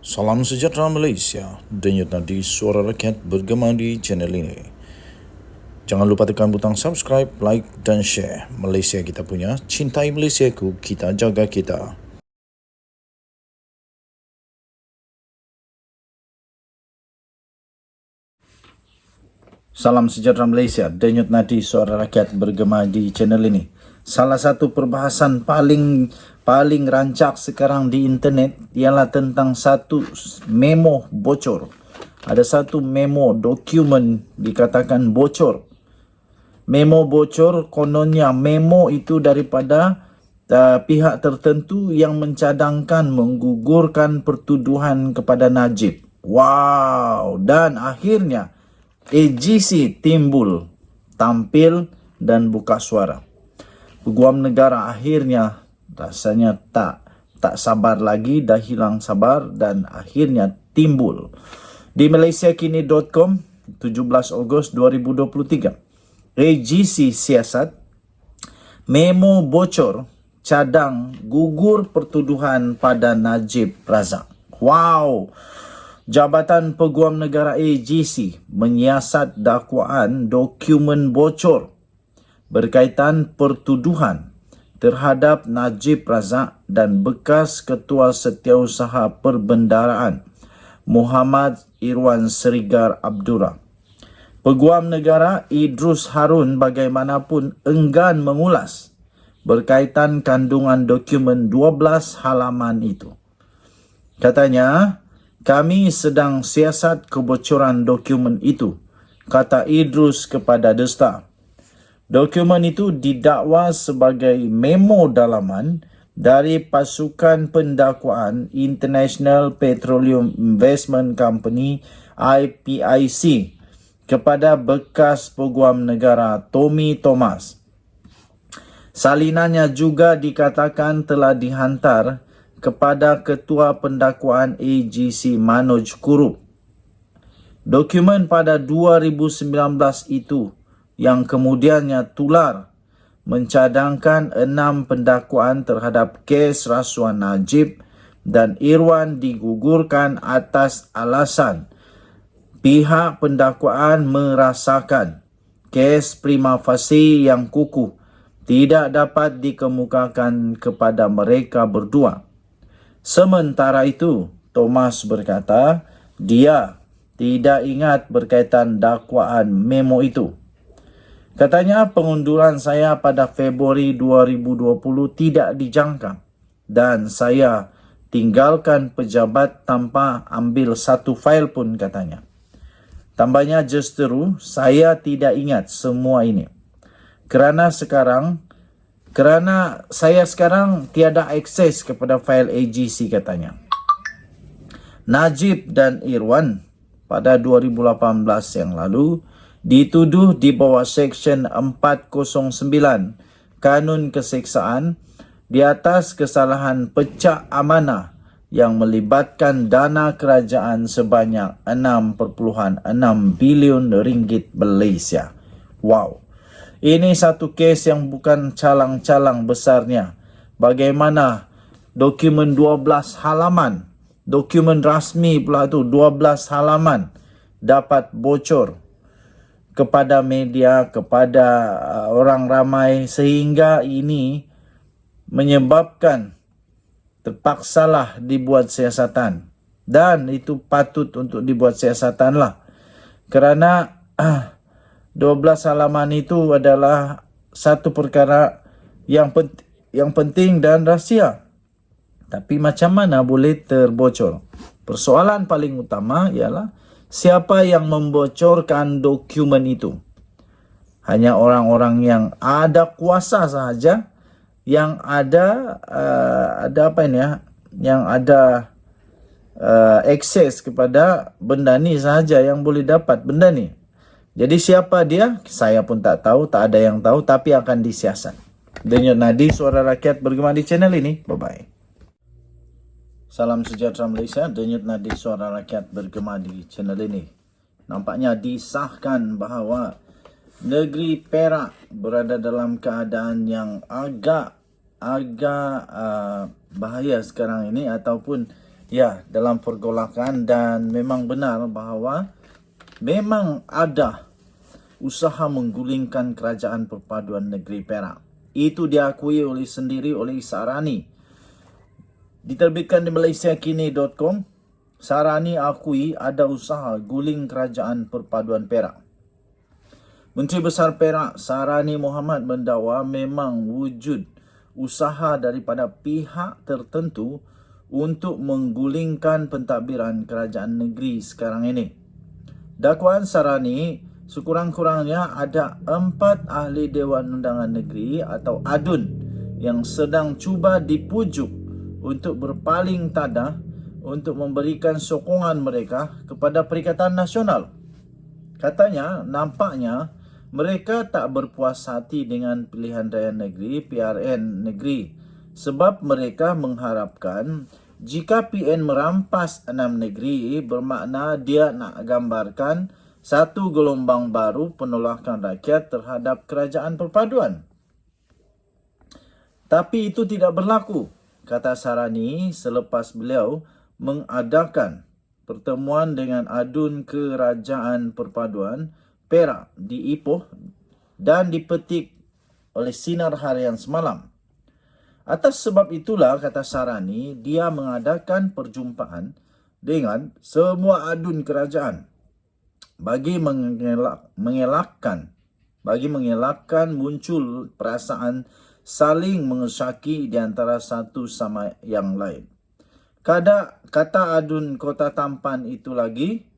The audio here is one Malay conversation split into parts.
Salam sejahtera Malaysia, denyut nadi suara rakyat bergema di channel ini. Jangan lupa tekan butang subscribe, like dan share. Malaysia kita punya, cintai Malaysiaku, kita jaga kita. Salam sejahtera Malaysia, denyut nadi suara rakyat bergema di channel ini. Salah satu perbahasan paling rancak sekarang di internet ialah tentang satu memo bocor. Ada satu memo dokumen dikatakan bocor. Memo bocor, kononnya memo itu daripada pihak tertentu yang mencadangkan menggugurkan pertuduhan kepada Najib. Wow, dan akhirnya AGC timbul, tampil dan buka suara. Peguam negara akhirnya rasanya tak sabar lagi, dah hilang sabar dan akhirnya timbul. Di malaysiakini.com 17 Ogos 2023, AGC siasat, memo bocor, cadang gugur pertuduhan pada Najib Razak. Wow! Jabatan Peguam Negara AGC menyiasat dakwaan dokumen bocor berkaitan pertuduhan terhadap Najib Razak dan bekas Ketua Setiausaha Perbendaraan Muhammad Irwan Serigar Abdullah. Peguam Negara Idrus Harun bagaimanapun enggan mengulas berkaitan kandungan dokumen 12 halaman itu. Katanya, kami sedang siasat kebocoran dokumen itu, kata Idrus kepada The Star. Dokumen itu didakwa sebagai memo dalaman dari pasukan pendakwaan International Petroleum Investment Company IPIC kepada bekas Peguam Negara Tommy Thomas. Salinannya juga dikatakan telah dihantar kepada Ketua Pendakwaan AGC Manoj Kurup. Dokumen pada 2019 itu yang kemudiannya tular mencadangkan 6 pendakwaan terhadap kes rasuah Najib dan Irwan digugurkan atas alasan pihak pendakwaan merasakan kes prima facie yang kukuh tidak dapat dikemukakan kepada mereka berdua. Sementara itu, Thomas berkata dia tidak ingat berkaitan dakwaan memo itu. Katanya pengunduran saya pada Februari 2020 tidak dijangka dan saya tinggalkan pejabat tanpa ambil satu fail pun, katanya. Tambahnya justeru, saya tidak ingat semua ini. Kerana saya sekarang tiada akses kepada fail AGC, katanya. Najib dan Irwan pada 2018 yang lalu dituduh di bawah Seksyen 409 Kanun Keseksaan di atas kesalahan pecah amanah yang melibatkan dana kerajaan sebanyak 6.6 bilion ringgit Malaysia. Wow. Ini satu kes yang bukan calang-calang besarnya. Bagaimana dokumen 12 halaman, dokumen rasmi pula tu 12 halaman dapat bocor kepada media, kepada orang ramai, sehingga ini menyebabkan terpaksalah dibuat siasatan. Dan itu patut untuk dibuat siasatan lah. Kerana 12 halaman itu adalah satu perkara yang penting dan rahsia. Tapi macam mana boleh terbocor? Persoalan paling utama ialah siapa yang membocorkan dokumen itu? Hanya orang-orang yang ada kuasa sahaja, yang ada yang ada akses kepada benda ni sahaja yang boleh dapat benda ni. Jadi siapa dia? Saya pun tak tahu, tak ada yang tahu, tapi akan disiasat. Denyut nadi suara rakyat bergema di channel ini. Bye-bye. Salam sejahtera Malaysia, denyut nadi suara rakyat bergema di channel ini. Nampaknya disahkan bahawa negeri Perak berada dalam keadaan yang agak bahaya sekarang ini, ataupun Ya, dalam pergolakan, dan memang benar bahawa memang ada usaha menggulingkan kerajaan perpaduan negeri Perak. Itu diakui sendiri oleh Sarani. Diterbitkan di malaysiakini.com, Sarani akui ada usaha guling kerajaan perpaduan Perak. Menteri Besar Perak Sarani Mohamad mendakwa memang wujud usaha daripada pihak tertentu untuk menggulingkan pentadbiran kerajaan negeri sekarang ini. Dakwaan Sarani, sekurang-kurangnya ada 4 ahli Dewan Undangan Negeri atau ADUN yang sedang cuba dipujuk untuk berpaling tadah untuk memberikan sokongan mereka kepada Perikatan Nasional. Katanya, nampaknya mereka tak berpuas hati dengan Pilihan Raya Negeri PRN Negeri sebab mereka mengharapkan jika PN merampas 6 negeri bermakna dia nak gambarkan satu gelombang baru penolakan rakyat terhadap kerajaan perpaduan. Tapi itu tidak berlaku, kata Sarani selepas beliau mengadakan pertemuan dengan ADUN Kerajaan Perpaduan Perak di Ipoh dan dipetik oleh Sinar Harian semalam. Atas sebab itulah, kata Sarani, dia mengadakan perjumpaan dengan semua ADUN kerajaan bagi mengelakkan muncul perasaan saling mengesaki di antara satu sama yang lain. Kata ADUN Kota Tampan itu lagi,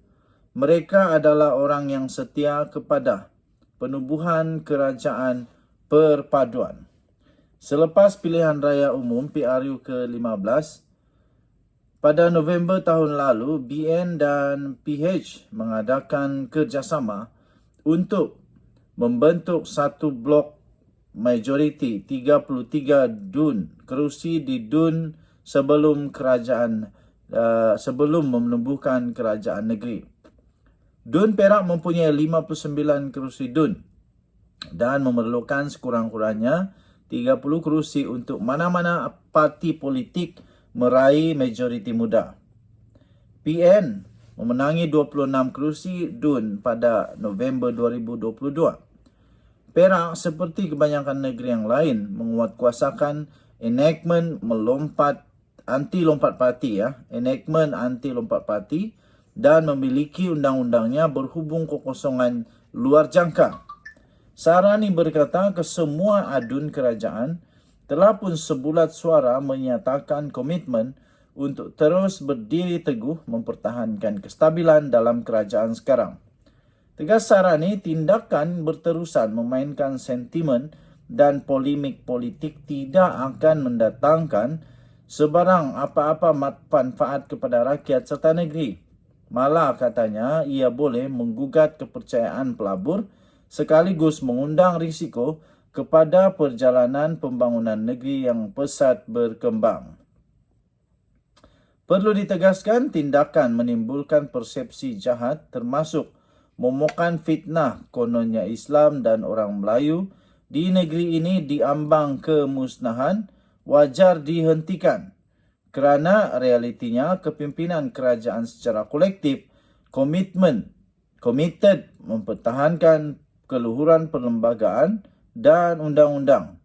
mereka adalah orang yang setia kepada penubuhan kerajaan perpaduan. Selepas pilihan raya umum PRU ke-15, pada November tahun lalu, BN dan PH mengadakan kerjasama untuk membentuk satu blok majoriti 33 DUN, kerusi di DUN sebelum menubuhkan kerajaan negeri. DUN Perak mempunyai 59 kerusi DUN dan memerlukan sekurang-kurangnya 30 kerusi untuk mana-mana parti politik meraih majoriti muda. PN memenangi 26 kerusi DUN pada November 2022. Perak seperti kebanyakan negeri yang lain menguatkuasakan enactment anti lompat parti dan memiliki undang-undangnya berhubung kekosongan luar jangka. Sarani berkata kesemua ADUN kerajaan telah pun sebulat suara menyatakan komitmen untuk terus berdiri teguh mempertahankan kestabilan dalam kerajaan sekarang. Tegas Sarani, tindakan berterusan memainkan sentimen dan polemik politik tidak akan mendatangkan sebarang apa-apa manfaat kepada rakyat serta negeri. Malah katanya ia boleh menggugat kepercayaan pelabur sekaligus mengundang risiko kepada perjalanan pembangunan negeri yang pesat berkembang. Perlu ditegaskan, tindakan menimbulkan persepsi jahat termasuk memokan fitnah kononnya Islam dan orang Melayu di negeri ini diambang kemusnahan wajar dihentikan. Kerana realitinya kepimpinan kerajaan secara kolektif komited mempertahankan keluhuran perlembagaan dan undang-undang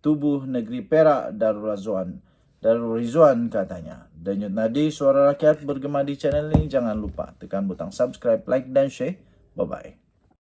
tubuh negeri Perak Darul Rizwan katanya. Denyut Nadi Suara Rakyat bergema di channel ini. Jangan lupa tekan butang subscribe, like dan share. Bye-bye.